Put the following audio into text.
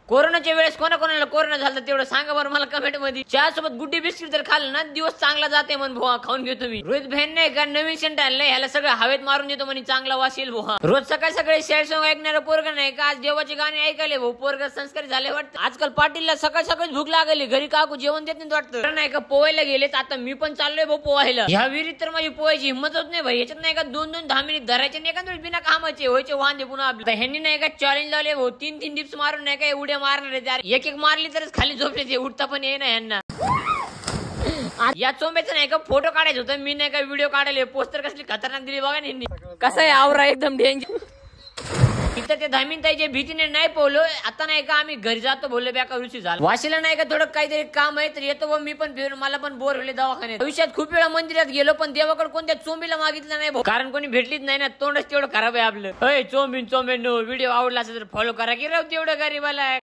कोरोनाच्या वेळेस कोणाला कोरोना झाला तेवढं सांगा बरं मला कमेंट मध्ये. चहा सोबत गुड्डी बिस्किट जर खाल्लं ना दिवस चांगला जाते म्हण भोहा, खाऊन घेतो मी. रोहित बहन नाही का नवीन सेंट आणलंय, ह्याला सगळं हवेत मारून देतो म्हणे चांगला वासेल भोहा. रोज सकाळी सकाळी सॅड सॉंग ऐकणारं पोरग नाही का आज देवाची गाणी ऐकायले भाऊ, पोरग संस्कारी झाले वाटतं. आजकाल पाटीलला सकाळ सकाळी भूक लागली, घरी काकू जेवण देत नाही वाटतं नाही का. पोवायला गेलेत, आता मी पण चाललोय भाऊ पोवायला. ह्या विहिरीत तर माझी पोहायची हिंमत होत नाही भाई, याच्यात नाही का 2-2 10 मिनिट धरायचे नाही का बिना कामाचे व्हायचे वांदे पुन्हा आपले. ह्यांनी नाही का चॅलेंज लावले भाऊ, 3-3 डिप्स मारून नाही का उड्या मारणार. एक एक मारली तरच खाली झोपले ते, उठता पण ये ना यांना. या चोंब्याचा नाही का फोटो काढायचं होतं, मी नाही का व्हिडिओ काढायला. पोस्टर कसली खतरनाक दिली बघा यांनी, कसं आहे आवरा एकदम डेंजर. तिथं ते धामीनताईच्या भीतीने नाही पोहलो. आता नाही का आम्ही घरी जातो बोललो बेका रुची झाला. वाशीला नाही का थोडं काहीतरी काम आहे तर येतो व मी पण फिरून, मला पण बोर होले दवाखान्यात. भविष्यात खूप वेळा मंदिरात गेलो पण देवाकडे कोणत्या चोंबीला मागितलं नाही भाऊ, कारण कोणी भेटलीच नाही ना. तोंडच तेवढं खराब आहे आपलं. चोंबीन व्हिडिओ आवडला असेल तर फॉलो करा की राव तेवढं गरीबाला.